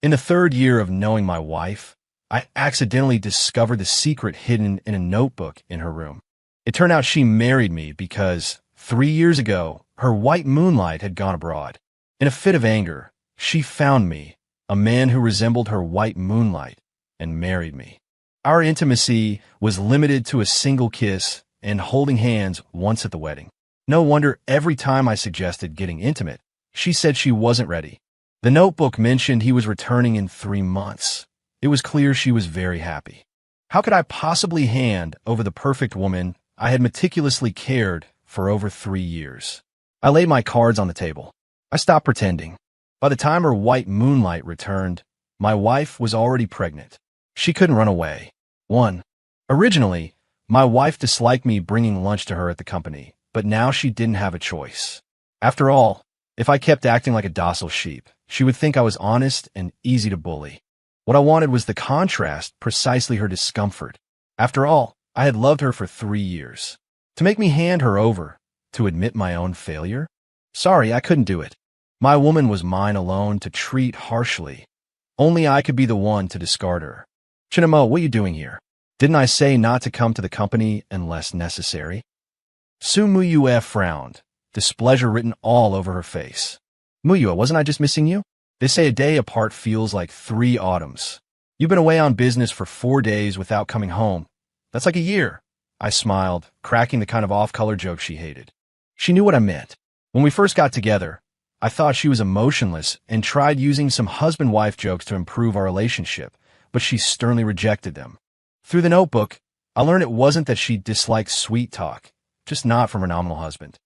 In the third year of knowing my wife, I accidentally discovered the secret hidden in a notebook in her room. It turned out she married me because 3 years ago, her white moonlight had gone abroad. In a fit of anger, she found me, a man who resembled her white moonlight, and married me. Our intimacy was limited to a single kiss and holding hands once at the wedding. No wonder every time I suggested getting intimate, she said she wasn't ready. The notebook mentioned he was returning in 3 months. It was clear she was very happy. How could I possibly hand over the perfect woman I had meticulously cared for over 3 years? I laid my cards on the table. I stopped pretending. By the time her white moonlight returned, my wife was already pregnant. She couldn't run away. 1. Originally, my wife disliked me bringing lunch to her at the company, but now she didn't have a choice. After all, if I kept acting like a docile sheep, she would think I was honest and easy to bully. What I wanted was the contrast, precisely her discomfort. After all, I had loved her for 3 years. To make me hand her over, to admit my own failure? Sorry, I couldn't do it. My woman was mine alone to treat harshly. Only I could be the one to discard her. Chinemo, what are you doing here? Didn't I say not to come to the company unless necessary? Su Muyue frowned, displeasure written all over her face. Muyue, wasn't I just missing you? They say a day apart feels like 3 autumns. You've been away on business for 4 days without coming home. That's like a year. I smiled, cracking the kind of off-color joke she hated. She knew what I meant. When we first got together, I thought she was emotionless and tried using some husband-wife jokes to improve our relationship, but she sternly rejected them. Through the notebook, I learned it wasn't that she disliked sweet talk, just not from her nominal husband.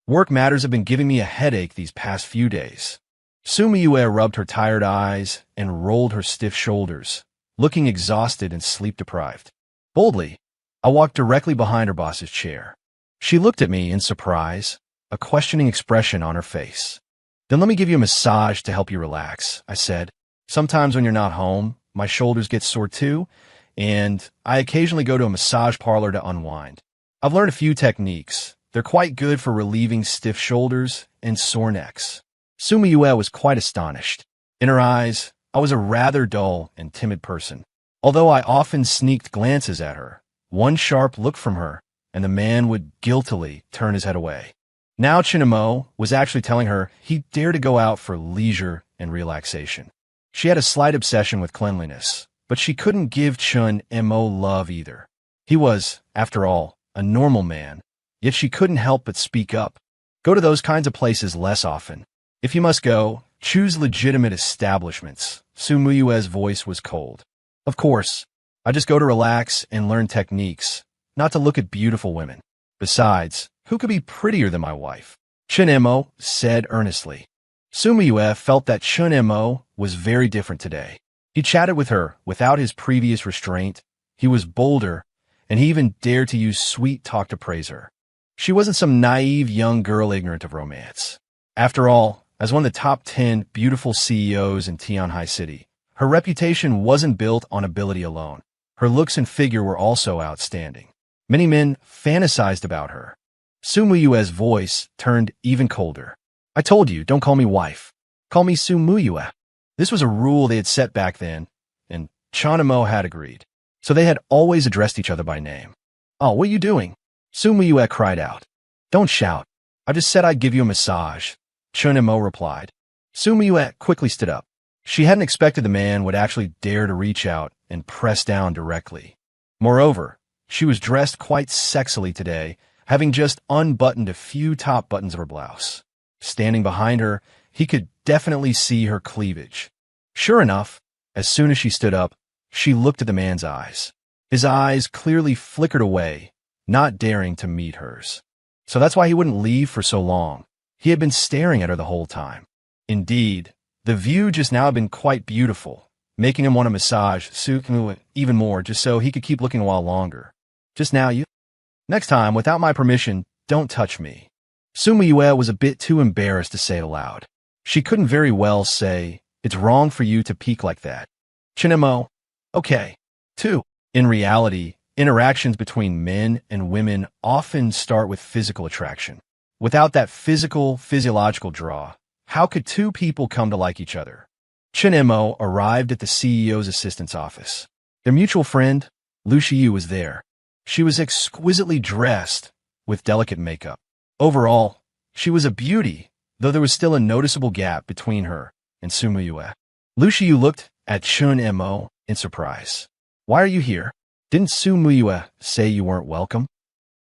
Work matters have been giving me a headache these past few days. Su Miyue rubbed her tired eyes and rolled her stiff shoulders, looking exhausted and sleep-deprived. Boldly, I walked directly behind her boss's chair. She looked at me in surprise, a questioning expression on her face. Then let me give you a massage to help you relax, I said. Sometimes when you're not home, my shoulders get sore too, and I occasionally go to a massage parlor to unwind. I've learned a few techniques. They're quite good for relieving stiff shoulders and sore necks. Su Miyue was quite astonished. In her eyes, I was a rather dull and timid person. Although I often sneaked glances at her, one sharp look from her, and the man would guiltily turn his head away. Now Chinemo was actually telling her he dared to go out for leisure and relaxation. She had a slight obsession with cleanliness, but she couldn't give Chun Mo love either. He was, after all, a normal man, yet she couldn't help but speak up. Go to those kinds of places less often. If you must go, choose legitimate establishments. Su Muyue's voice was cold. Of course, I just go to relax and learn techniques, not to look at beautiful women. Besides, who could be prettier than my wife? Chun Mo said earnestly. Su Miyue felt that Chun Mo was very different today. He chatted with her without his previous restraint. He was bolder, and he even dared to use sweet talk to praise her. She wasn't some naive young girl ignorant of romance. After all, as one of the top 10 beautiful CEOs in Tianhai City, her reputation wasn't built on ability alone. Her looks and figure were also outstanding. Many men fantasized about her. Su Muyue's voice turned even colder. I told you, don't call me wife. Call me Su Muyue. This was a rule they had set back then, and Chun Mo had agreed. So they had always addressed each other by name. Oh, what are you doing? Su Miyue cried out. Don't shout. I just said I'd give you a massage. Chun Mo replied. Su Miyue quickly stood up. She hadn't expected the man would actually dare to reach out and press down directly. Moreover, she was dressed quite sexily today, having just unbuttoned a few top buttons of her blouse. Standing behind her, he could definitely see her cleavage. Sure enough, as soon as she stood up, she looked at the man's eyes. His eyes clearly flickered away, not daring to meet hers. So that's why he wouldn't leave for so long. He had been staring at her the whole time. Indeed, the view just now had been quite beautiful, making him want to massage Su Miyue even more just so he could keep looking a while longer. Just now you... Next time, without my permission, don't touch me. Su Miyue was a bit too embarrassed to say it aloud. She couldn't very well say, it's wrong for you to peek like that. Chun Mo, okay. 2. In reality, interactions between men and women often start with physical attraction. Without that physiological draw, how could 2 people come to like each other? Chen Mo arrived at the CEO's assistant's office. Their mutual friend, Lu Shiyu, was there. She was exquisitely dressed with delicate makeup. Overall, she was a beauty, though there was still a noticeable gap between her and Su Muyue. Lu Shiyu looked at Chen Mo in surprise. "Why are you here? Didn't Su Muyue say you weren't welcome?"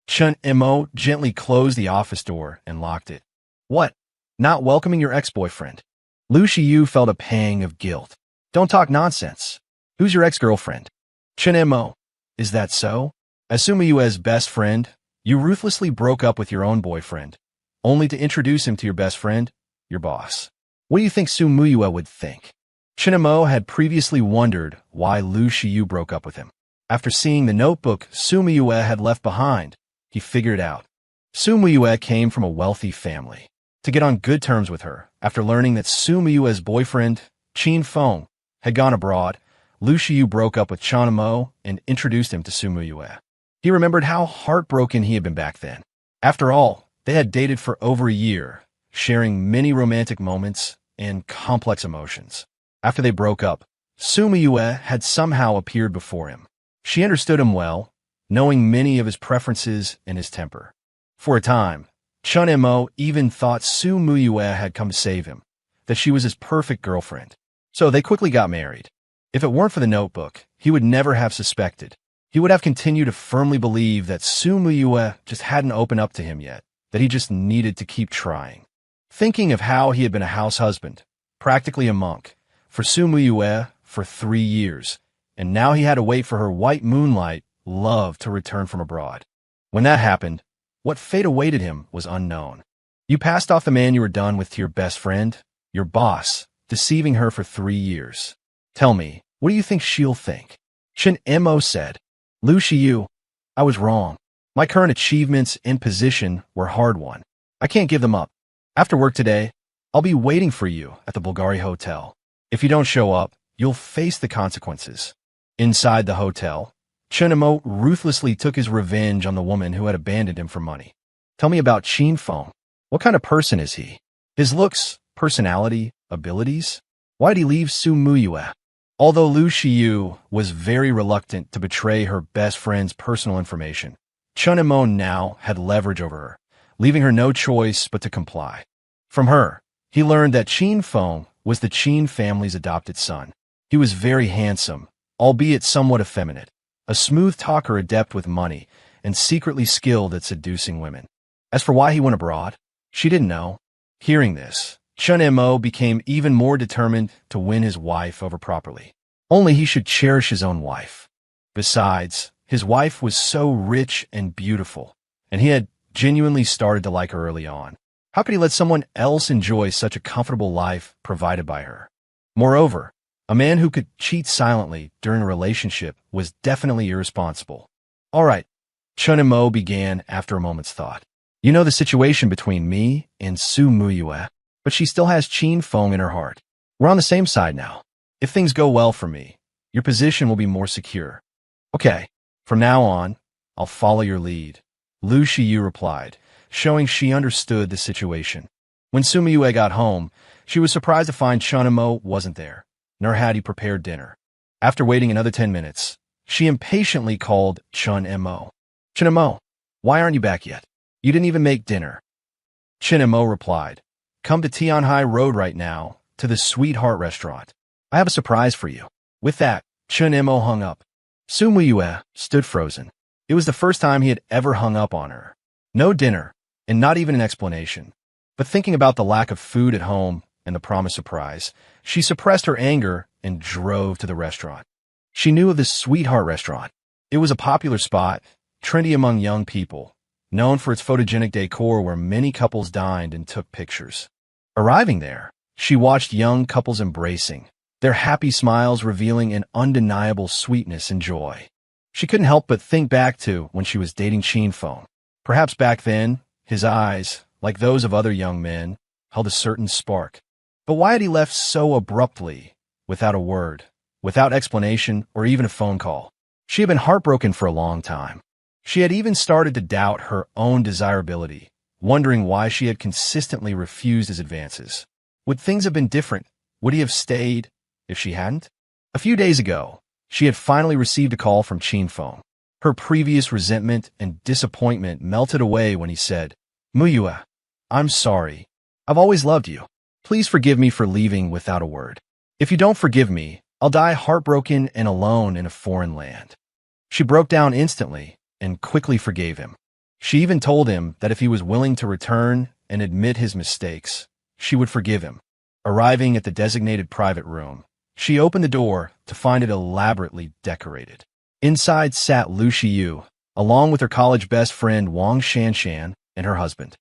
Chen Mo gently closed the office door and locked it. "What? Not welcoming your ex-boyfriend?" Lu Shiyu felt a pang of guilt. "Don't talk nonsense. Who's your ex-girlfriend?" "Chen Mo. Is that so? As Su Muyue's best friend, you ruthlessly broke up with your own boyfriend, only to introduce him to your best friend, your boss. What do you think Su Muyue would think?" Chen Mo had previously wondered why Lu Shiyu broke up with him. After seeing the notebook Su Muyue had left behind, he figured out. Su Muyue came from a wealthy family. To get on good terms with her, after learning that Su Muyue's boyfriend, Qin Feng, had gone abroad, Lu Shiyu broke up with Chen Mo and introduced him to Su Muyue. He remembered how heartbroken he had been back then. After all, they had dated for over a year, sharing many romantic moments and complex emotions. After they broke up, Su Muyue had somehow appeared before him. She understood him well, knowing many of his preferences and his temper. For a time, Chen Mo even thought Su Muyue had come to save him, that she was his perfect girlfriend. So they quickly got married. If it weren't for the notebook, he would never have suspected. He would have continued to firmly believe that Su Muyue just hadn't opened up to him yet, that he just needed to keep trying. Thinking of how he had been a house husband, practically a monk, for Su Muyue for 3 years, and now he had to wait for her white moonlight love to return from abroad. When that happened, what fate awaited him was unknown. You passed off the man you were done with to your best friend, your boss, deceiving her for 3 years. Tell me, what do you think she'll think? Chen Mo said. Lu Shiyu, I was wrong. My current achievements and position were hard-won. I can't give them up. After work today, I'll be waiting for you at the Bulgari Hotel. If you don't show up, you'll face the consequences. Inside the hotel, Chen Mo ruthlessly took his revenge on the woman who had abandoned him for money. Tell me about Qin Feng. What kind of person is he? His looks, personality, abilities? Why'd he leave Su Muyue? Although Lu Shiyu was very reluctant to betray her best friend's personal information, Chen Mo now had leverage over her, leaving her no choice but to comply. From her, he learned that Qin Feng was the Qin family's adopted son. He was very handsome, albeit somewhat effeminate, a smooth talker adept with money, and secretly skilled at seducing women. As for why he went abroad, she didn't know. Hearing this, Chen Mo became even more determined to win his wife over properly. Only he should cherish his own wife. Besides, his wife was so rich and beautiful, and he had genuinely started to like her early on. How could he let someone else enjoy such a comfortable life provided by her? Moreover, a man who could cheat silently during a relationship was definitely irresponsible. All right, Chen Mo began after a moment's thought. You know the situation between me and Su Muyue, but she still has Qin Feng in her heart. We're on the same side now. If things go well for me, your position will be more secure. Okay, from now on, I'll follow your lead, Lu Shiyu replied, showing she understood the situation. When Su Muyue got home, she was surprised to find Chen Mo wasn't there, nor had he prepared dinner. After waiting another 10 minutes, she impatiently called Chen Mo. Chen Mo, why aren't you back yet? You didn't even make dinner. Chen Mo replied, Come to Tianhai Road right now, to the Sweetheart restaurant. I have a surprise for you. With that, Chen Mo hung up. Su Muyue stood frozen. It was the first time he had ever hung up on her. No dinner, and not even an explanation. But thinking about the lack of food at home and the promised surprise, she suppressed her anger and drove to the restaurant. She knew of this Sweetheart restaurant. It was a popular spot, trendy among young people, known for its photogenic decor where many couples dined and took pictures. Arriving there, she watched young couples embracing, their happy smiles revealing an undeniable sweetness and joy. She couldn't help but think back to when she was dating Qin Feng. Perhaps back then, his eyes, like those of other young men, held a certain spark. But why had he left so abruptly, without a word, without explanation or even a phone call? She had been heartbroken for a long time. She had even started to doubt her own desirability, wondering why she had consistently refused his advances. Would things have been different Would he have stayed if she hadn't? A few days ago, she had finally received a call from Qinfeng. Her previous resentment and disappointment melted away when he said, "Muyue, I'm sorry. I've always loved you. Please forgive me for leaving without a word. If you don't forgive me, I'll die heartbroken and alone in a foreign land." She broke down instantly and quickly forgave him. She even told him that if he was willing to return and admit his mistakes, she would forgive him. Arriving at the designated private room, she opened the door to find it elaborately decorated. Inside sat Lu Shiyu, along with her college best friend Wang Shanshan and her husband.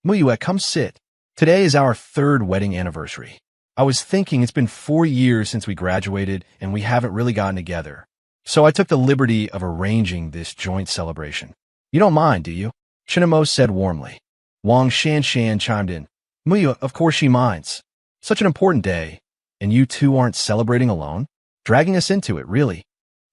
"Muyue, come sit. Today is our 3rd wedding anniversary. I was thinking it's been 4 years since we graduated and we haven't really gotten together. So I took the liberty of arranging this joint celebration. You don't mind, do you?" Chinemo said warmly. Wang Shanshan chimed in. "Muyue, of course she minds. Such an important day, and you two aren't celebrating alone? Dragging us into it, really."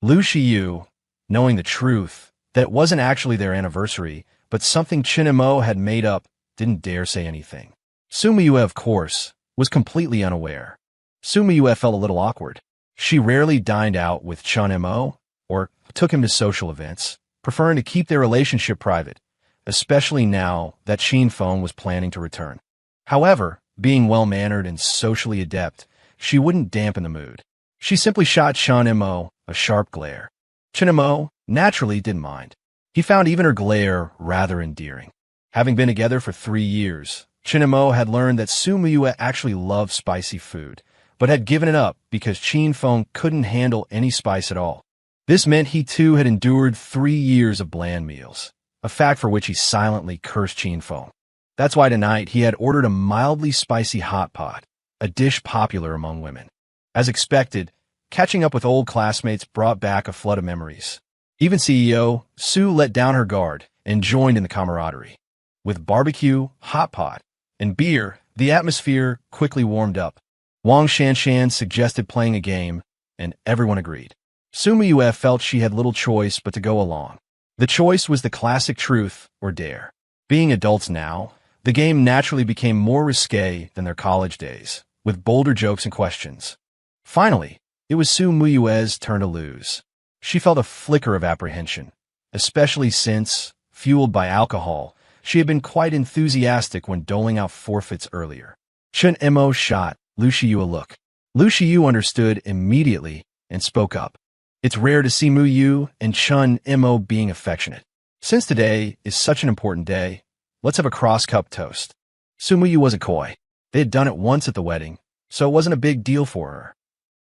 Lu Shiyu, knowing the truth, that it wasn't actually their anniversary, but something Chinemo had made up, didn't dare say anything. Sumiyue, of course, was completely unaware. Sumiyue felt a little awkward. She rarely dined out with Chinemo or took him to social events, preferring to keep their relationship private, especially now that Qinfeng was planning to return. However, being well-mannered and socially adept, she wouldn't dampen the mood. She simply shot Chinemo a sharp glare. Chinemo naturally didn't mind. He found even her glare rather endearing. Having been together for 3 years, Chinemo had learned that Sumiyue actually loved spicy food, but had given it up because Qinfeng couldn't handle any spice at all. This meant he too had endured 3 years of bland meals, a fact for which he silently cursed Qinfeng. That's why tonight he had ordered a mildly spicy hot pot, a dish popular among women. As expected, catching up with old classmates brought back a flood of memories. Even CEO Su let down her guard and joined in the camaraderie. With barbecue, hot pot, and beer, the atmosphere quickly warmed up. Wang Shanshan suggested playing a game, and everyone agreed. Sumiyue felt she had little choice but to go along. The choice was the classic truth or dare. Being adults now, the game naturally became more risque than their college days, with bolder jokes and questions. Finally, it was Sumiyue's turn to lose. She felt a flicker of apprehension, especially since, fueled by alcohol, she had been quite enthusiastic when doling out forfeits earlier. Chinemo shot Lu Shiyu a look. Lu Shiyu understood immediately and spoke up. "It's rare to see Muyue and Chun-Emo being affectionate. Since today is such an important day, let's have a cross-cup toast." Sumiyue wasn't coy. They had done it once at the wedding, so it wasn't a big deal for her.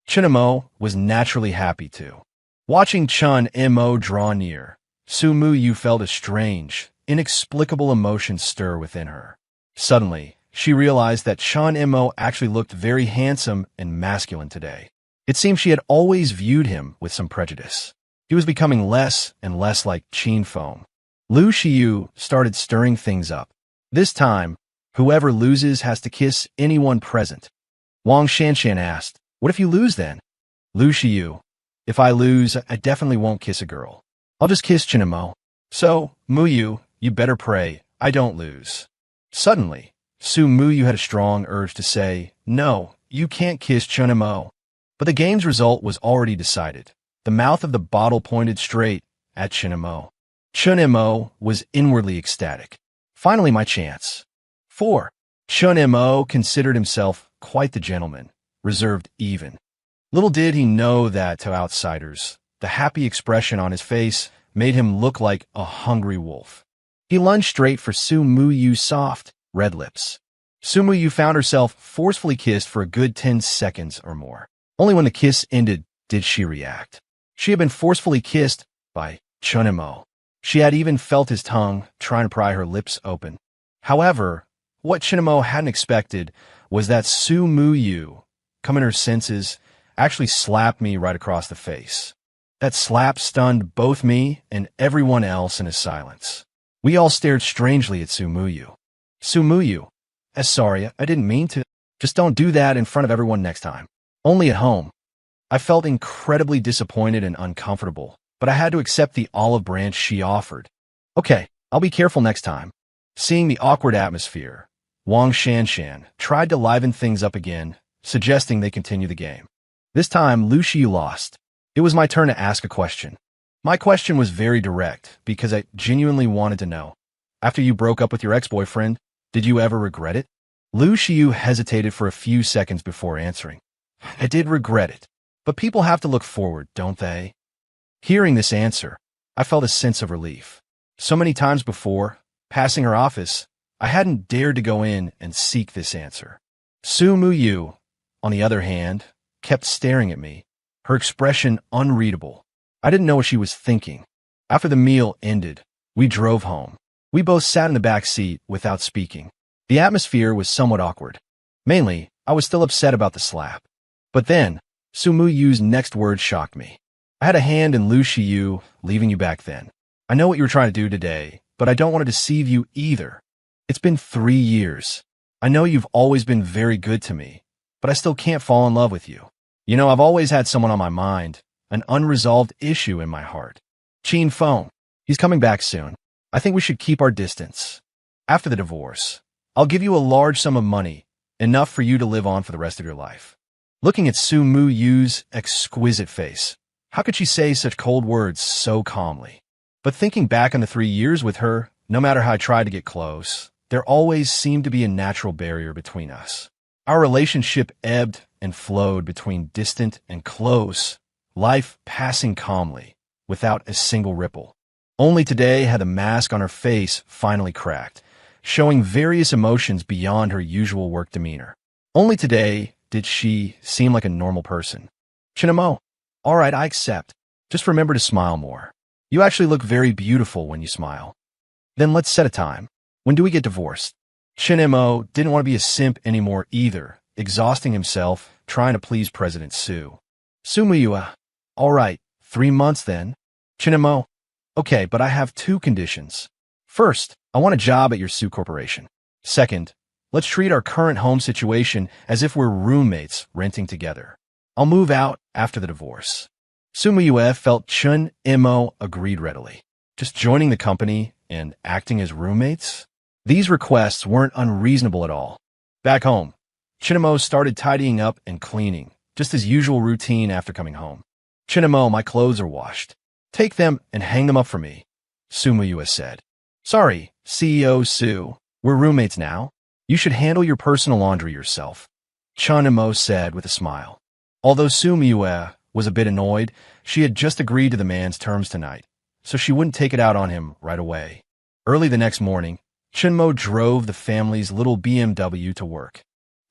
Chinemo was naturally happy too. Watching Chun-Emo draw near, Sumiyue felt a strange, inexplicable emotion stir within her. Suddenly, she realized that Chun-Emo actually looked very handsome and masculine today. It seemed she had always viewed him with some prejudice. He was becoming less and less like Qinfeng. Lu Shiyu started stirring things up. This time, whoever loses has to kiss anyone present. Wang Shanshan asked, "What if you lose then?" Lu Shiyu, "If I lose, I definitely won't kiss a girl. I'll just kiss Chinemo. So, Muyue, you better pray I don't lose." Suddenly, Sumiyue had a strong urge to say, "No, you can't kiss Chinemo." But the game's result was already decided. The mouth of the bottle pointed straight at Chinemo. Chun-Emo was inwardly ecstatic. Finally my chance. 4. Chun-Emo considered himself quite the gentleman, reserved even. Little did he know that, to outsiders, the happy expression on his face made him look like a hungry wolf. He lunged straight for Sumiyue's soft, red lips. Sumiyue found herself forcefully kissed for a good 10 seconds or more. Only when the kiss ended did she react. She had been forcefully kissed by Chun-Emo. She had even felt his tongue trying to pry her lips open. However, what Chun-Emo hadn't expected was that Sumiyue, coming to her senses, actually slapped me right across the face. That slap stunned both me and everyone else into silence. We all stared strangely at Sumiyue. "Sumiyue, sorry, I didn't mean to. Just don't do that in front of everyone next time. Only at home." I felt incredibly disappointed and uncomfortable, but I had to accept the olive branch she offered. "Okay, I'll be careful next time." Seeing the awkward atmosphere, Wang Shanshan tried to liven things up again, suggesting they continue the game. This time, Lu Shiyu lost. It was my turn to ask a question. My question was very direct because I genuinely wanted to know. After you broke up with your ex-boyfriend, did you ever regret it? Lu Shiyu hesitated for a few seconds before answering. I did regret it, but people have to look forward, don't they? Hearing this answer, I felt a sense of relief. So many times before, passing her office, I hadn't dared to go in and seek this answer. Su Muyu, on the other hand, kept staring at me, her expression unreadable. I didn't know what she was thinking. After the meal ended, we drove home. We both sat in the back seat without speaking. The atmosphere was somewhat awkward. Mainly, I was still upset about the slap. But then, Su Muyu's next words shocked me. I had a hand in Lu Shiyu leaving you back then. I know what you were trying to do today, but I don't want to deceive you either. It's been 3 years. I know you've always been very good to me, but I still can't fall in love with you. You know, I've always had someone on my mind, an unresolved issue in my heart. Qin Feng. He's coming back soon. I think we should keep our distance. After the divorce, I'll give you a large sum of money, enough for you to live on for the rest of your life. Looking at Su Muyu's exquisite face, how could she say such cold words so calmly? But thinking back on the 3 years with her, no matter how I tried to get close, there always seemed to be a natural barrier between us. Our relationship ebbed and flowed between distant and close, life passing calmly, without a single ripple. Only today had the mask on her face finally cracked, showing various emotions beyond her usual work demeanor. Only today did she seem like a normal person. Chinemo, all right, I accept. Just remember to smile more. You actually look very beautiful when you smile. Then let's set a time. When do we get divorced? Chinemo didn't want to be a simp anymore either, exhausting himself trying to please President Su. Su Muyua, all right, 3 months then. Chinemo, okay, but I have 2 conditions. First, I want a job at your Su Corporation. Second, let's treat our current home situation as if we're roommates renting together. I'll move out after the divorce. Su Muyue felt Chun Imo agreed readily. Just joining the company and acting as roommates? These requests weren't unreasonable at all. Back home, Chinemo started tidying up and cleaning, just his usual routine after coming home. Chinemo, my clothes are washed. Take them and hang them up for me, Su Muyue said. Sorry, CEO Su, we're roommates now. You should handle your personal laundry yourself, Chinemo said with a smile. Although Su Muyue was a bit annoyed, she had just agreed to the man's terms tonight, so she wouldn't take it out on him right away. Early the next morning, Chinemo drove the family's little BMW to work.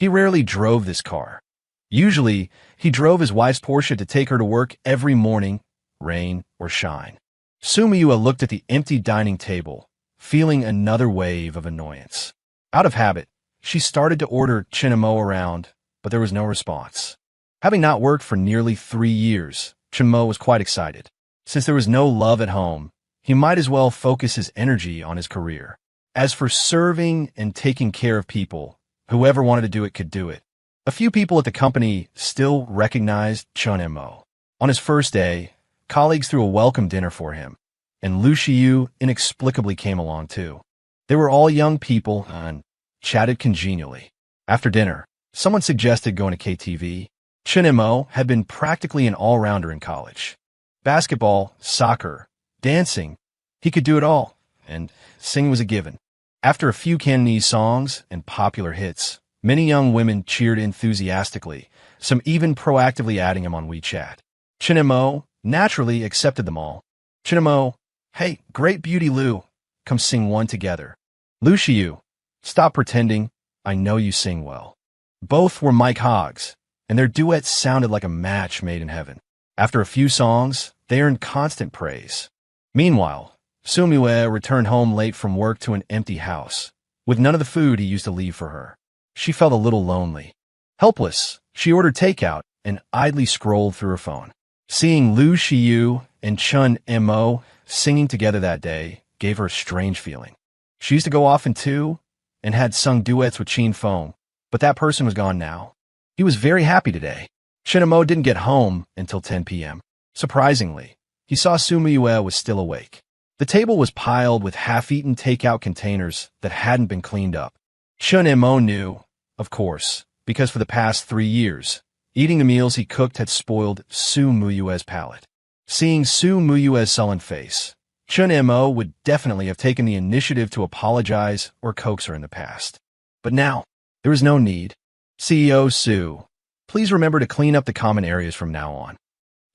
He rarely drove this car. Usually, he drove his wife's Porsche to take her to work every morning, rain or shine. Su Muyue looked at the empty dining table, feeling another wave of annoyance. Out of habit, she started to order Chinemo around, but there was no response. Having not worked for nearly 3 years, Chinemo was quite excited. Since there was no love at home, he might as well focus his energy on his career. As for serving and taking care of people, whoever wanted to do it could do it. A few people at the company still recognized Chinemo. On his first day, colleagues threw a welcome dinner for him, and Lu Shiyu inexplicably came along too. They were all young people and chatted congenially. After dinner, someone suggested going to KTV. Chinemo had been practically an all-rounder in college. Basketball, soccer, dancing, he could do it all, and singing was a given. After a few Cantonese songs and popular hits, many young women cheered enthusiastically, some even proactively adding him on WeChat. Chinemo naturally accepted them all. Chinemo, hey, great beauty Lu, come sing one together. Lu Shiyu, stop pretending, I know you sing well. Both were Mike Hoggs, and their duet sounded like a match made in heaven. After a few songs, they earned constant praise. Meanwhile, Su Muyue returned home late from work to an empty house, with none of the food he used to leave for her. She felt a little lonely. Helpless, she ordered takeout and idly scrolled through her phone. Seeing Lu Shiyu and Chun Mo singing together that day gave her a strange feeling. She used to go often too, and had sung duets with Qin Feng, but that person was gone now. He was very happy today. Chinemo didn't get home until 10 p.m. Surprisingly, he saw Su Muyue was still awake. The table was piled with half-eaten takeout containers that hadn't been cleaned up. Chun Mo knew, of course, because for the past 3 years, eating the meals he cooked had spoiled Su Muyue's palate. Seeing Su Muyue's sullen face, Chun Mo would definitely have taken the initiative to apologize or coax her in the past. But now, there was no need. CEO Su, please remember to clean up the common areas from now on.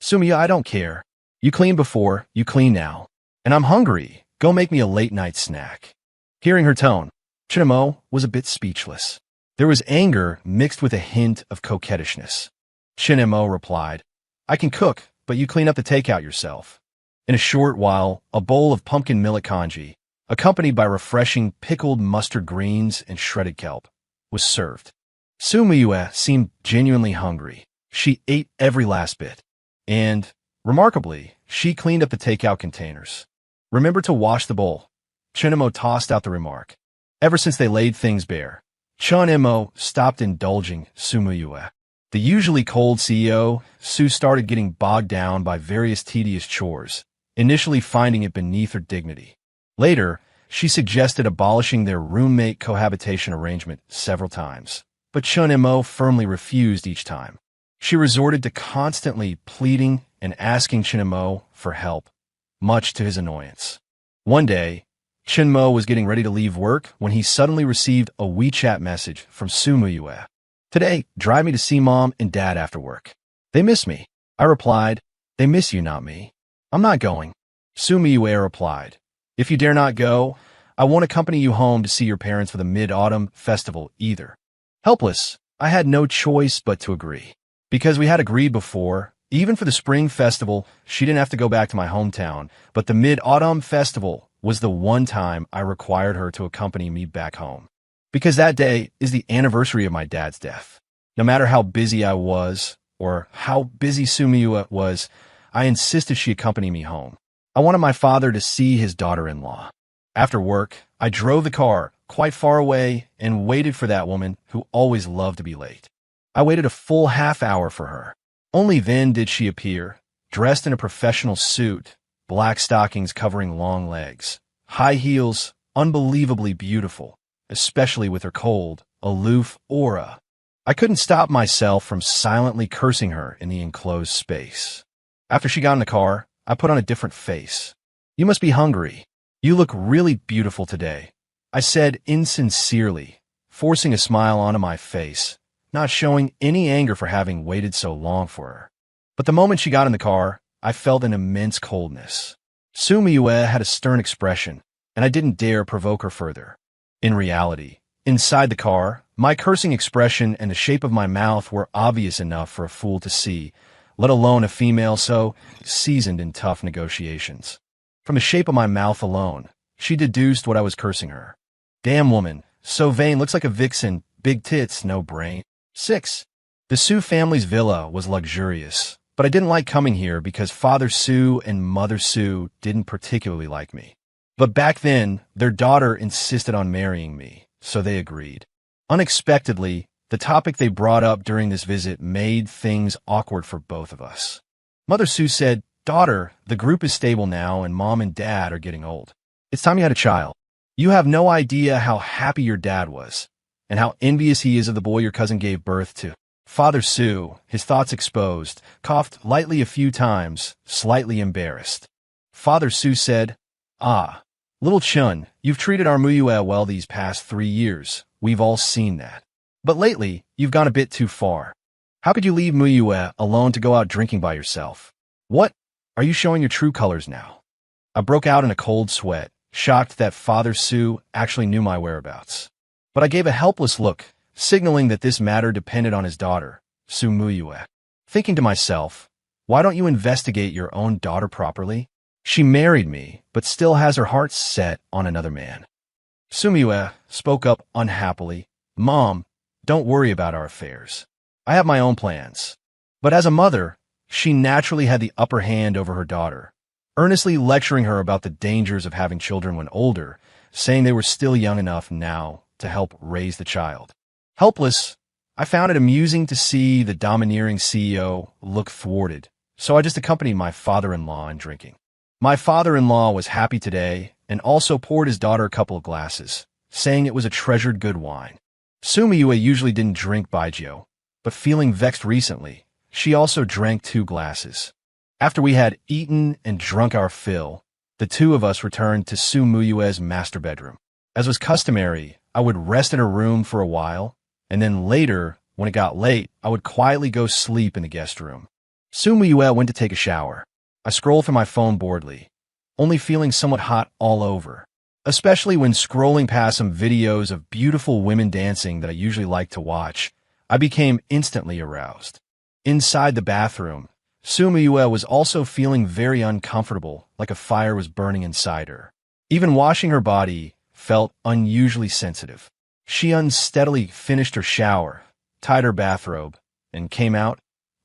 Sumiyue, I don't care. You cleaned before, you clean now. And I'm hungry. Go make me a late-night snack. Hearing her tone, Chun Mo was a bit speechless. There was anger mixed with a hint of coquettishness. Chun Mo replied, I can cook, but you clean up the takeout yourself. In a short while, a bowl of pumpkin millet congee, accompanied by refreshing pickled mustard greens and shredded kelp, was served. Su Miyue seemed genuinely hungry. She ate every last bit. And, remarkably, she cleaned up the takeout containers. Remember to wash the bowl. Chun Mo tossed out the remark. Ever since they laid things bare, Chun Mo stopped indulging Su Miyue. The usually cold CEO, Su started getting bogged down by various tedious chores, initially finding it beneath her dignity. Later, she suggested abolishing their roommate cohabitation arrangement several times, but Chun Mo firmly refused each time. She resorted to constantly pleading and asking Chun Mo for help, much to his annoyance. One day, Chun Mo was getting ready to leave work when he suddenly received a WeChat message from Su Miyue. Today, drive me to see Mom and Dad after work. They miss me. I replied, they miss you, not me. I'm not going. Su Miyue replied, if you dare not go, I won't accompany you home to see your parents for the Mid-Autumn Festival either. Helpless, I had no choice but to agree. Because we had agreed before, even for the Spring Festival, she didn't have to go back to my hometown, but the Mid-Autumn Festival was the one time I required her to accompany me back home. Because that day is the anniversary of my dad's death. No matter how busy I was, or how busy Su Miyue was, I insisted she accompany me home. I wanted my father to see his daughter-in-law. After work, I drove the car quite far away and waited for that woman who always loved to be late. I waited a full half-hour for her. Only then did she appear, dressed in a professional suit, black stockings covering long legs, high heels, unbelievably beautiful, especially with her cold, aloof aura. I couldn't stop myself from silently cursing her in the enclosed space. After she got in the car, I put on a different face. You must be hungry. You look really beautiful today, I said insincerely, forcing a smile onto my face, not showing any anger for having waited so long for her. But the moment she got in the car, I felt an immense coldness. Su Miyue had a stern expression, and I didn't dare provoke her further. In reality, inside the car, my cursing expression and the shape of my mouth were obvious enough for a fool to see, let alone a female so seasoned in tough negotiations. From the shape of my mouth alone, she deduced what I was cursing her. Damn woman, so vain, looks like a vixen, big tits, no brain. 6. The Su family's villa was luxurious, but I didn't like coming here because Father Su and Mother Su didn't particularly like me. But back then, their daughter insisted on marrying me, so they agreed. Unexpectedly, the topic they brought up during this visit made things awkward for both of us. Mother Su said, Daughter, the group is stable now and Mom and Dad are getting old. It's time you had a child. You have no idea how happy your dad was, and how envious he is of the boy your cousin gave birth to. Father Su, his thoughts exposed, coughed lightly a few times, slightly embarrassed. Father Su said, Ah, little Chun, you've treated our Muyue well these past 3 years. We've all seen that. But lately, you've gone a bit too far. How could you leave Muyue alone to go out drinking by yourself? What? Are you showing your true colors now? I broke out in a cold sweat, shocked that Father Su actually knew my whereabouts. But I gave a helpless look, signaling that this matter depended on his daughter, Su Muyue. Thinking to myself, why don't you investigate your own daughter properly? She married me, but still has her heart set on another man. Su Miyue spoke up unhappily, Mom, don't worry about our affairs. I have my own plans. But as a mother, she naturally had the upper hand over her daughter, earnestly lecturing her about the dangers of having children when older, saying they were still young enough now to help raise the child. Helpless, I found it amusing to see the domineering CEO look thwarted, so I just accompanied my father-in-law in drinking. My father-in-law was happy today and also poured his daughter a couple of glasses, saying it was a treasured good wine. Sumiyue usually didn't drink baijiu, but feeling vexed recently, she also drank 2 glasses. After we had eaten and drunk our fill, the two of us returned to Sumiyue's master bedroom. As was customary, I would rest in her room for a while, and then later, when it got late, I would quietly go sleep in the guest room. Sumiyue went to take a shower. I scrolled through my phone boredly, only feeling somewhat hot all over, especially when scrolling past some videos of beautiful women dancing that I usually like to watch. I became instantly aroused. Inside the bathroom, Sumiyue was also feeling very uncomfortable, like a fire was burning inside her. Even washing her body felt unusually sensitive. She unsteadily finished her shower, tied her bathrobe, and came out,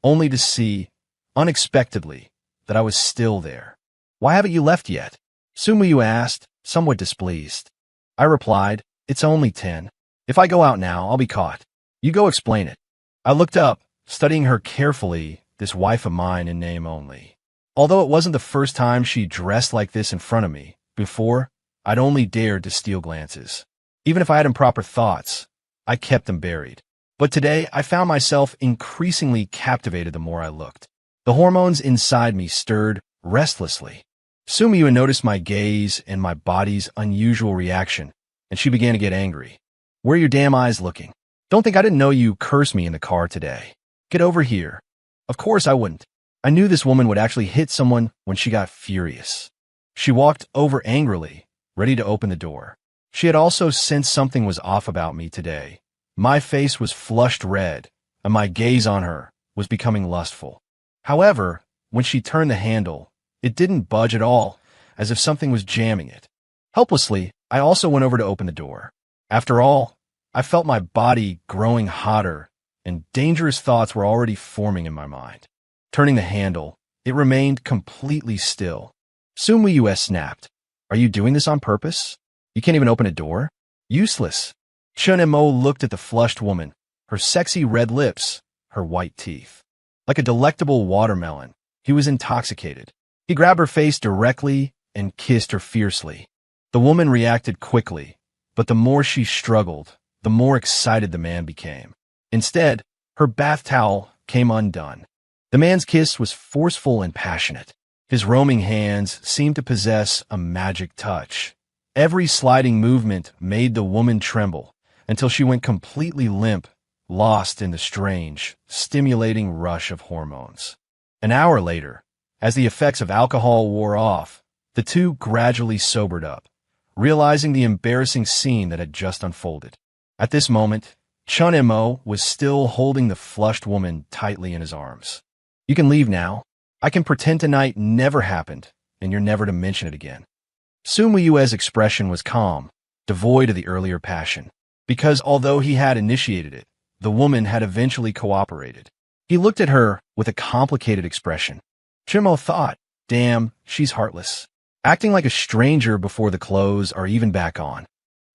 only to see, unexpectedly, that I was still there. "Why haven't you left yet?" Sumiyue asked, somewhat displeased. I replied, "It's only 10. If I go out now, I'll be caught. You go explain it." I looked up, studying her carefully, this wife of mine in name only. Although it wasn't the first time she dressed like this in front of me, before, I'd only dared to steal glances. Even if I had improper thoughts, I kept them buried. But today, I found myself increasingly captivated the more I looked. The hormones inside me stirred restlessly. Sumiyue noticed my gaze and my body's unusual reaction, and she began to get angry. "Where are your damn eyes looking? Don't think I didn't know you cursed me in the car today. Get over here." Of course I wouldn't. I knew this woman would actually hit someone when she got furious. She walked over angrily, ready to open the door. She had also sensed something was off about me today. My face was flushed red, and my gaze on her was becoming lustful. However, when she turned the handle, it didn't budge at all, as if something was jamming it. Helplessly, I also went over to open the door. After all, I felt my body growing hotter, and dangerous thoughts were already forming in my mind. Turning the handle, it remained completely still. Sumiyue snapped, "Are you doing this on purpose? You can't even open a door? Useless." Chunemo looked at the flushed woman, her sexy red lips, her white teeth. Like a delectable watermelon, he was intoxicated. He grabbed her face directly and kissed her fiercely. The woman reacted quickly, but the more she struggled, the more excited the man became. Instead, her bath towel came undone. The man's kiss was forceful and passionate. His roaming hands seemed to possess a magic touch. Every sliding movement made the woman tremble until she went completely limp, lost in the strange, stimulating rush of hormones. An hour later, as the effects of alcohol wore off, the two gradually sobered up, realizing the embarrassing scene that had just unfolded. At this moment, Chunemo was still holding the flushed woman tightly in his arms. "You can leave now. I can pretend tonight never happened, and you're never to mention it again." Sumiyue's expression was calm, devoid of the earlier passion, because although he had initiated it, the woman had eventually cooperated. He looked at her with a complicated expression. Chimo thought, "Damn, she's heartless. Acting like a stranger before the clothes are even back on."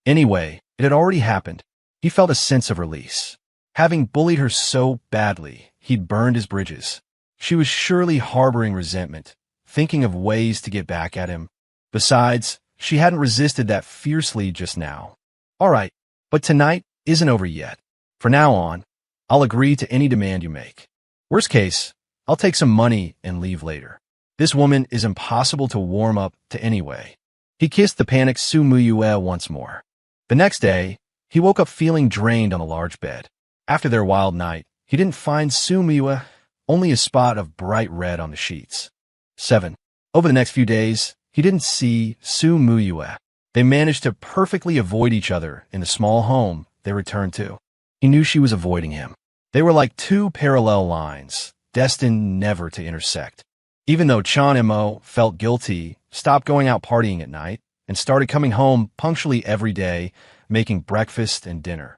Anyway, it had already happened. He felt a sense of release. Having bullied her so badly, he'd burned his bridges. She was surely harboring resentment, thinking of ways to get back at him. Besides, she hadn't resisted that fiercely just now. "All right, but tonight isn't over yet. For now on, I'll agree to any demand you make. Worst case, I'll take some money and leave later. This woman is impossible to warm up to anyway." He kissed the panicked Sumiyue once more. The next day, he woke up feeling drained on a large bed. After their wild night, he didn't find Sumiyue, only a spot of bright red on the sheets. 7. Over the next few days, he didn't see Sumiyue. They managed to perfectly avoid each other in the small home they returned to. He knew she was avoiding him. They were like two parallel lines, destined never to intersect. Even though Chunemo felt guilty, stopped going out partying at night, and started coming home punctually every day, making breakfast and dinner.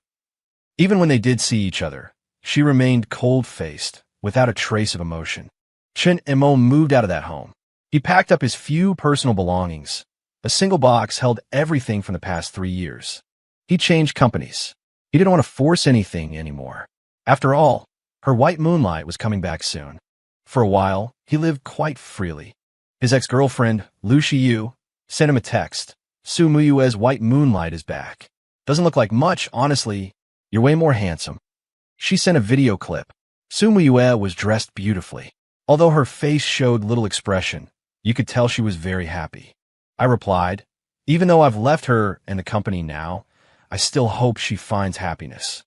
Even when they did see each other, she remained cold-faced, without a trace of emotion. Chunemo moved out of that home. He packed up his few personal belongings. A single box held everything from the past 3 years. He changed companies. He didn't want to force anything anymore. After all, her white moonlight was coming back soon. For a while, he lived quite freely. His ex-girlfriend, Lu Shiyu, sent him a text. "Sumiyue's white moonlight is back. Doesn't look like much, honestly, You're way more handsome. She sent a video clip. Su Muyue was dressed beautifully. Although her face showed little expression, you could tell she was very happy. I replied, even though I've left her and the company now, I still hope she finds happiness.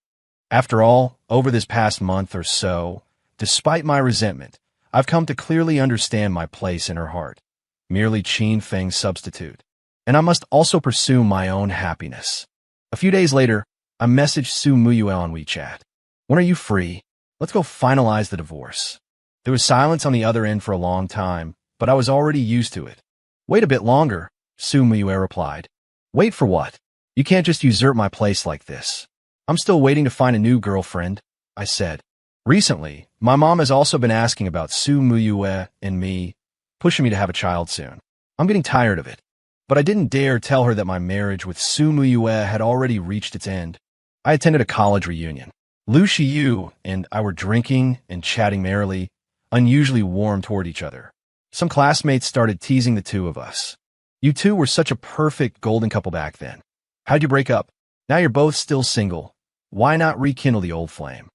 After all, over this past month or so, despite my resentment, I've come to clearly understand my place in her heart. Merely Qin Feng's substitute. And I must also pursue my own happiness. A few days later, I messaged Su Muyue on WeChat. When are you free? Let's go finalize the divorce. There was silence on the other end for a long time, but I was already used to it. Wait a bit longer, Su Muyue replied. Wait for what? You can't just usurp my place like this. I'm still waiting to find a new girlfriend, I said. Recently, my mom has also been asking about Su Muyue and me, pushing me to have a child soon. I'm getting tired of it. But I didn't dare tell her that my marriage with Su Muyue had already reached its end. I attended a college reunion. Lu Shiyu and I were drinking and chatting merrily, unusually warm toward each other. Some classmates started teasing the two of us. You two were such a perfect golden couple back then. How'd you break up? Now you're both still single. Why not rekindle the old flame?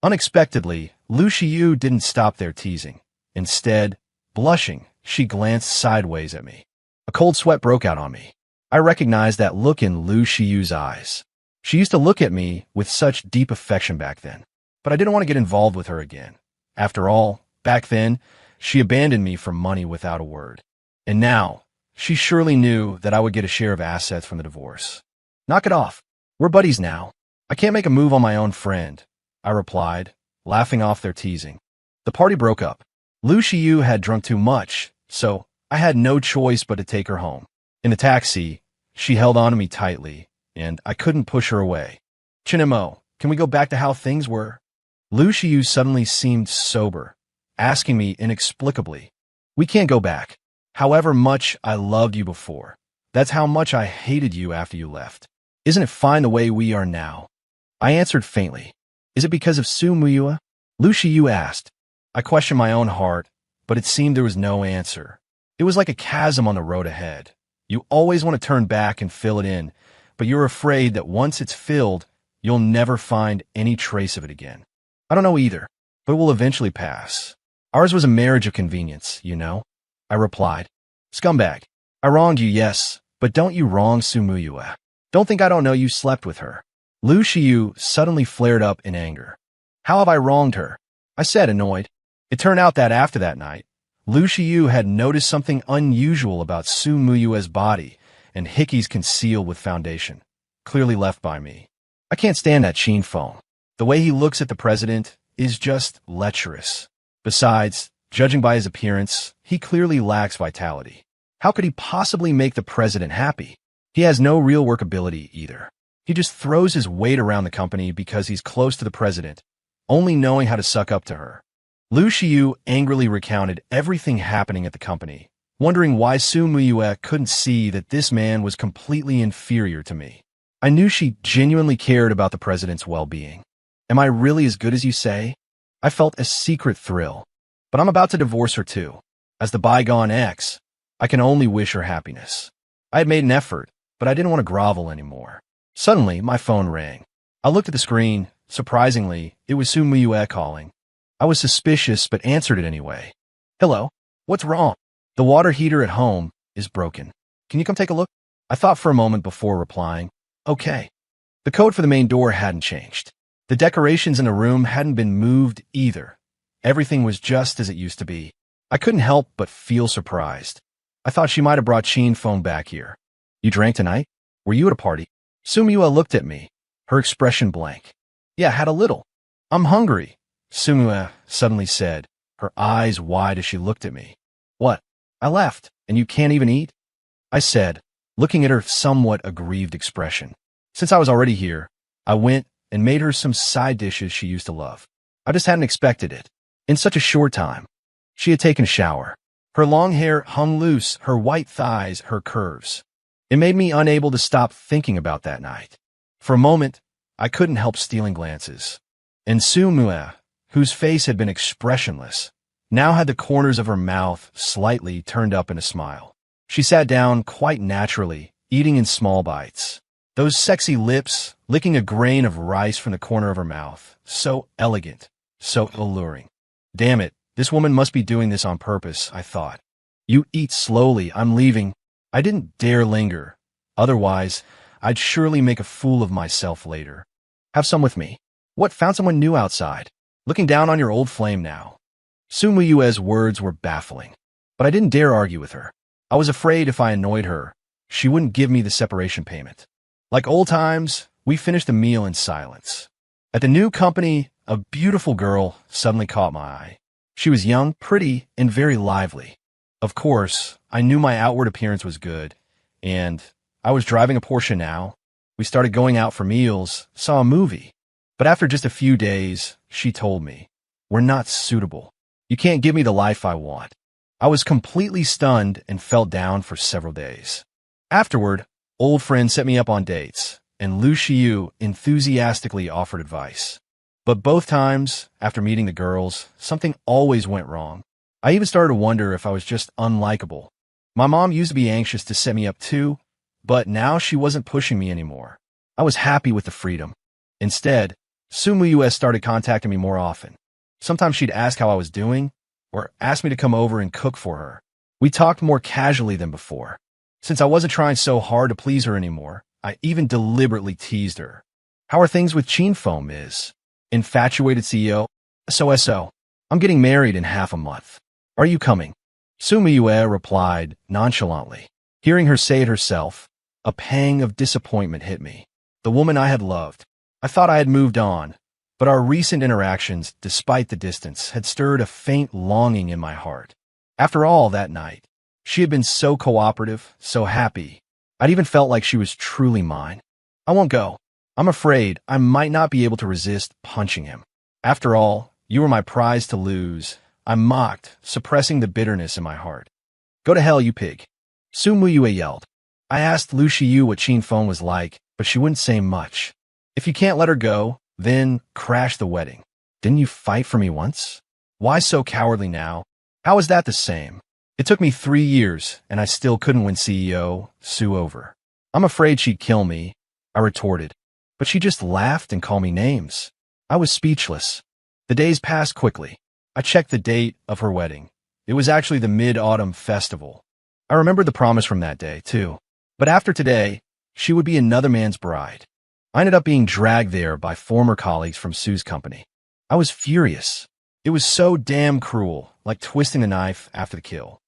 Unexpectedly, Lu Shiyu didn't stop their teasing. Instead, blushing, she glanced sideways at me. A cold sweat broke out on me. I recognized that look in Lu Shiyu's eyes. She used to look at me with such deep affection back then, but I didn't want to get involved with her again. After all, back then, she abandoned me for money without a word. And now, she surely knew that I would get a share of assets from the divorce. Knock it off. We're buddies now. I can't make a move on my own friend, I replied, laughing off their teasing. The party broke up. Lu Shiyu had drunk too much, so I had no choice but to take her home. In the taxi, she held on to me tightly, and I couldn't push her away. Chinemo, can we go back to how things were? Lu Shiyu suddenly seemed sober, asking me inexplicably. We can't go back. However much I loved you before, that's how much I hated you after you left. Isn't it fine the way we are now? I answered faintly. Is it because of Su Muyue? Lu Shiyu asked. I questioned my own heart, but it seemed there was no answer. It was like a chasm on the road ahead. You always want to turn back and fill it in, but you're afraid that once it's filled, you'll never find any trace of it again. I don't know either, but it will eventually pass. Ours was a marriage of convenience, you know? I replied. Scumbag. I wronged you, yes, but don't you wrong Su Muyue. Don't think I don't know you slept with her. Lu Shiyu suddenly flared up in anger. How have I wronged her? I said, annoyed. It turned out that after that night, Lu Shiyu had noticed something unusual about Su Muyue's body and Hickey's concealed with foundation, clearly left by me. I can't stand that Qin Feng. The way he looks at the president is just lecherous. Besides, judging by his appearance, he clearly lacks vitality. How could he possibly make the president happy? He has no real workability either. He just throws his weight around the company because he's close to the president, only knowing how to suck up to her. Lu Shiyu angrily recounted everything happening at the company, wondering why Su Muyue couldn't see that this man was completely inferior to me. I knew she genuinely cared about the president's well-being. Am I really as good as you say? I felt a secret thrill. But I'm about to divorce her too. As the bygone ex, I can only wish her happiness. I had made an effort, but I didn't want to grovel anymore. Suddenly, my phone rang. I looked at the screen. Surprisingly, it was Su Muyue calling. I was suspicious, but answered it anyway. Hello? What's wrong? The water heater at home is broken. Can you come take a look? I thought for a moment before replying. Okay. The code for the main door hadn't changed. The decorations in the room hadn't been moved either. Everything was just as it used to be. I couldn't help but feel surprised. I thought she might have brought Qin Feng back here. You drank tonight? Were you at a party? Su Muyue looked at me, her expression blank. Yeah, had a little. I'm hungry, Su Muyue suddenly said, her eyes wide as she looked at me. What? I left, and you can't even eat? I said, looking at her somewhat aggrieved expression. Since I was already here, I went and made her some side dishes she used to love. I just hadn't expected it. In such a short time, she had taken a shower. Her long hair hung loose, her white thighs, her curves. It made me unable to stop thinking about that night. For a moment, I couldn't help stealing glances. And Su Muyue, whose face had been expressionless, now had the corners of her mouth slightly turned up in a smile. She sat down quite naturally, eating in small bites. Those sexy lips, licking a grain of rice from the corner of her mouth. So elegant, so alluring. Damn it, this woman must be doing this on purpose, I thought. You eat slowly, I'm leaving. I didn't dare linger. Otherwise, I'd surely make a fool of myself later. Have some with me. What, found someone new outside? Looking down on your old flame now. Sumuyue's words were baffling, but I didn't dare argue with her. I was afraid if I annoyed her, she wouldn't give me the separation payment. Like old times, we finished the meal in silence. At the new company, a beautiful girl suddenly caught my eye. She was young, pretty, and very lively. Of course, I knew my outward appearance was good, and I was driving a Porsche now. We started going out for meals, saw a movie. But after just a few days, she told me, "We're not suitable. You can't give me the life I want." I was completely stunned and felt down for several days. Afterward, old friends set me up on dates, and Lu Shiyu enthusiastically offered advice. But both times, after meeting the girls, something always went wrong. I even started to wonder if I was just unlikable. My mom used to be anxious to set me up too, but now she wasn't pushing me anymore. I was happy with the freedom. Instead, Sumuyue started contacting me more often. Sometimes she'd ask how I was doing, or ask me to come over and cook for her. We talked more casually than before. Since I wasn't trying so hard to please her anymore, I even deliberately teased her. "How are things with Chinfeng, Ms. Infatuated CEO? So. I'm getting married in half a month. Are you coming?" Sumuyue replied nonchalantly. Hearing her say it herself, a pang of disappointment hit me. The woman I had loved. I thought I had moved on, but our recent interactions, despite the distance, had stirred a faint longing in my heart. After all, that night, she had been so cooperative, so happy. I'd even felt like she was truly mine. "I won't go. I'm afraid I might not be able to resist punching him. After all, you were my prize to lose," I mocked, suppressing the bitterness in my heart. "Go to hell, you pig," Sumuyue yelled. I asked Lu Shiyu what Chinfeng was like, but she wouldn't say much. "If you can't let her go, then crash the wedding. Didn't you fight for me once? Why so cowardly now? How is that the same? It took me 3 years, and I still couldn't win CEO Sue over. I'm afraid she'd kill me," I retorted. But she just laughed and called me names. I was speechless. The days passed quickly. I checked the date of her wedding. It was actually the Mid-Autumn Festival. I remembered the promise from that day, too. But after today, she would be another man's bride. I ended up being dragged there by former colleagues from Sue's company. I was furious. It was so damn cruel, like twisting a knife after the kill.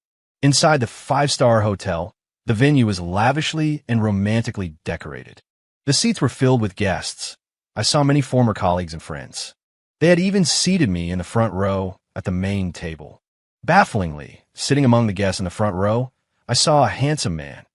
Inside the 5-star hotel, the venue was lavishly and romantically decorated. The seats were filled with guests. I saw many former colleagues and friends. They had even seated me in the front row at the main table. Bafflingly, sitting among the guests in the front row, I saw a handsome man.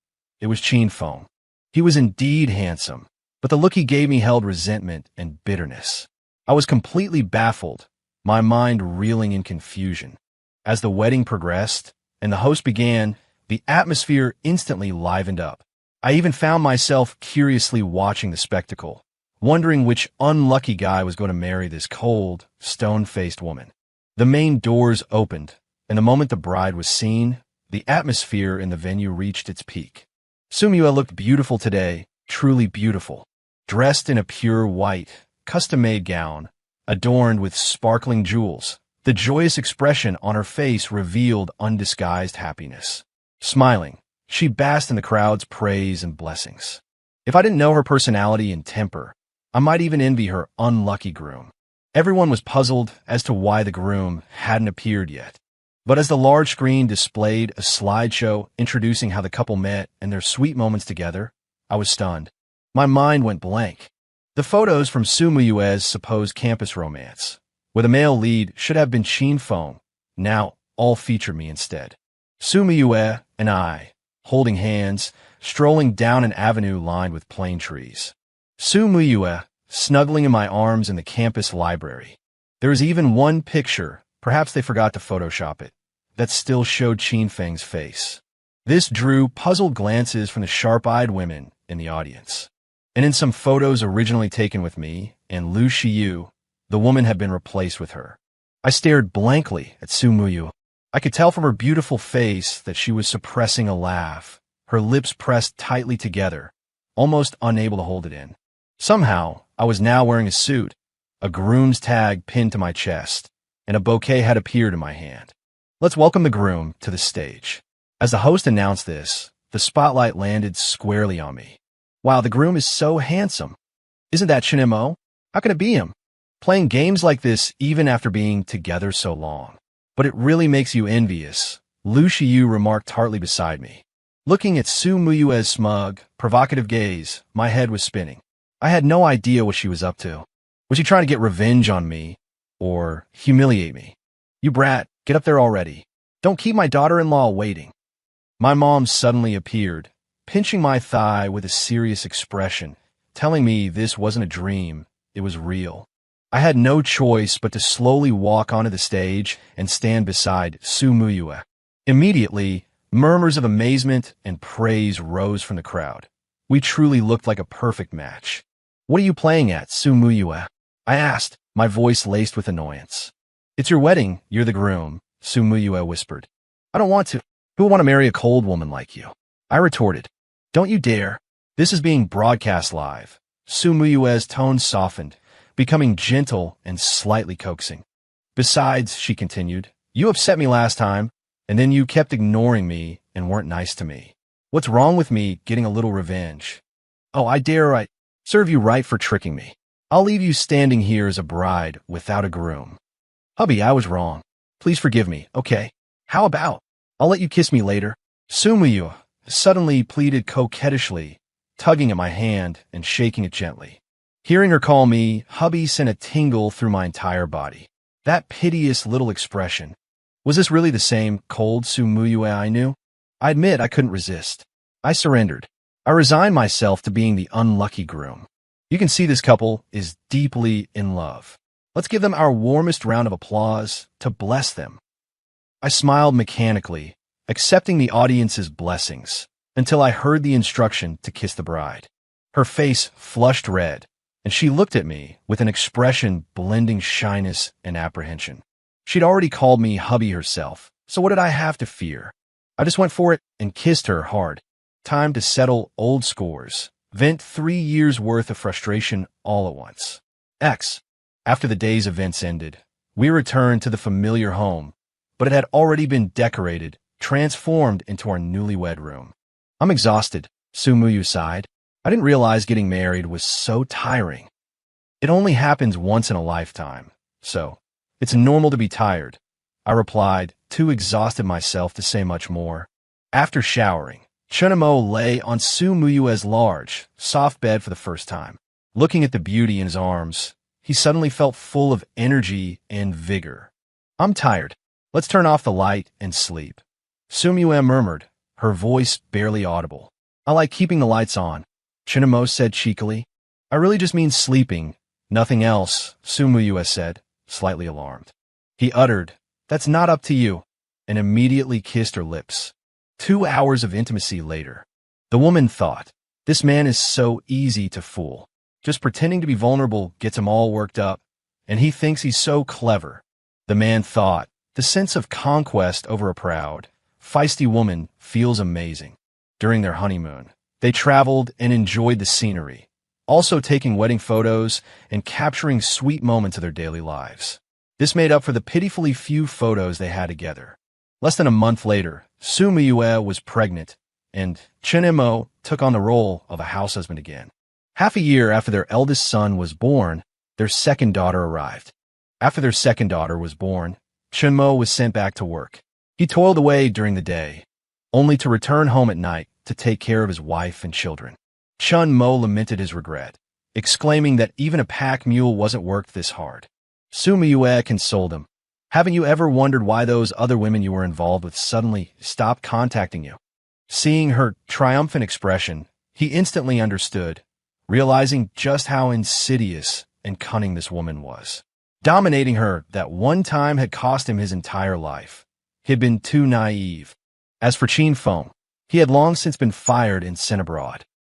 It was Chinfeng. He was indeed handsome, but the look he gave me held resentment and bitterness. I was completely baffled, my mind reeling in confusion. As the wedding progressed and the host began, the atmosphere instantly livened up. I even found myself curiously watching the spectacle, wondering which unlucky guy was going to marry this cold, stone-faced woman. The main doors opened, and the moment the bride was seen, the atmosphere in the venue reached its peak. Sumuyue looked beautiful today, truly beautiful, dressed in a pure white, custom-made gown, adorned with sparkling jewels. The joyous expression on her face revealed undisguised happiness. Smiling, she basked in the crowd's praise and blessings. If I didn't know her personality and temper, I might even envy her unlucky groom. Everyone was puzzled as to why the groom hadn't appeared yet. But as the large screen displayed a slideshow introducing how the couple met and their sweet moments together, I was stunned. My mind went blank. The photos from Sumuyue's supposed campus romance, where the male lead should have been Chinfeng, now all featured me instead. Sumuyue and I, holding hands, strolling down an avenue lined with plane trees. Sumuyue snuggling in my arms in the campus library. There was even one picture, perhaps they forgot to Photoshop it, that still showed Chinfeng's face. This drew puzzled glances from the sharp-eyed women in the audience. And in some photos originally taken with me and Lu Shiyu, the woman had been replaced with her. I stared blankly at Sumuyue. I could tell from her beautiful face that she was suppressing a laugh, her lips pressed tightly together, almost unable to hold it in. Somehow, I was now wearing a suit, a groom's tag pinned to my chest, and a bouquet had appeared in my hand. Let's welcome the groom to the stage. As the host announced this, the spotlight landed squarely on me. Wow, the groom is so handsome. Isn't that Chen Mo? How can it be him? Playing games like this even after being together so long. But it really makes you envious, Lu Shiyu remarked tartly beside me. Looking at Su Muyue's smug, provocative gaze, my head was spinning. I had no idea what she was up to. Was she trying to get revenge on me? Or humiliate me? You brat, get up there already. Don't keep my daughter-in-law waiting. My mom suddenly appeared, pinching my thigh with a serious expression, telling me this wasn't a dream, it was real. I had no choice but to slowly walk onto the stage and stand beside Su Muyue. Immediately, murmurs of amazement and praise rose from the crowd. We truly looked like a perfect match. What are you playing at, Su Muyue? I asked, my voice laced with annoyance. It's your wedding, you're the groom, Su Muyue whispered. I don't want to. Who would want to marry a cold woman like you? I retorted. Don't you dare. This is being broadcast live. Su Muyue's tone softened, becoming gentle and slightly coaxing. Besides, she continued, you upset me last time, and then you kept ignoring me and weren't nice to me. What's wrong with me getting a little revenge? Oh, I serve you right for tricking me. I'll leave you standing here as a bride without a groom. Hubby, I was wrong. Please forgive me, okay? How about? I'll let you kiss me later. Su Muyue suddenly pleaded coquettishly, tugging at my hand and shaking it gently. Hearing her call me, hubby sent a tingle through my entire body. That piteous little expression. Was this really the same cold Su Muyue I knew? I admit I couldn't resist. I surrendered. I resigned myself to being the unlucky groom. You can see this couple is deeply in love. Let's give them our warmest round of applause to bless them. I smiled mechanically, accepting the audience's blessings, until I heard the instruction to kiss the bride. Her face flushed red, and she looked at me with an expression blending shyness and apprehension. She'd already called me hubby herself, so what did I have to fear? I just went for it and kissed her hard. Time to settle old scores, vent 3 years' worth of frustration all at once. After the day's events ended, we returned to the familiar home, but it had already been decorated, transformed into our newlywed room. I'm exhausted, Su Muyue sighed. I didn't realize getting married was so tiring. It only happens once in a lifetime, so it's normal to be tired, I replied, too exhausted myself to say much more. After showering, Chen Mo lay on Su Muyue's large, soft bed for the first time. Looking at the beauty in his arms, he suddenly felt full of energy and vigor. I'm tired. Let's turn off the light and sleep. Su Muyue murmured, her voice barely audible. I like keeping the lights on, Chen Mo said cheekily. I really just mean sleeping, nothing else, Su Muyue said, slightly alarmed. He uttered, that's not up to you, and immediately kissed her lips. 2 hours of intimacy later, the woman thought, this man is so easy to fool. Just pretending to be vulnerable gets him all worked up, and he thinks he's so clever. The man thought, the sense of conquest over a proud, feisty woman feels amazing. During their honeymoon, they traveled and enjoyed the scenery, also taking wedding photos and capturing sweet moments of their daily lives. This made up for the pitifully few photos they had together. Less than a month later, Su Muyue was pregnant, and Chen Mo took on the role of a house husband again. Half a year after their eldest son was born, their second daughter arrived. After their second daughter was born, Chen Mo was sent back to work. He toiled away during the day, only to return home at night to take care of his wife and children. Chen Mo lamented his regret, exclaiming that even a pack mule wasn't worked this hard. Su Muyue consoled him. Haven't you ever wondered why those other women you were involved with suddenly stopped contacting you? Seeing her triumphant expression, he instantly understood, realizing just how insidious and cunning this woman was. Dominating her that one time had cost him his entire life. He had been too naive. As for Qin Feng, he had long since been fired and sent abroad.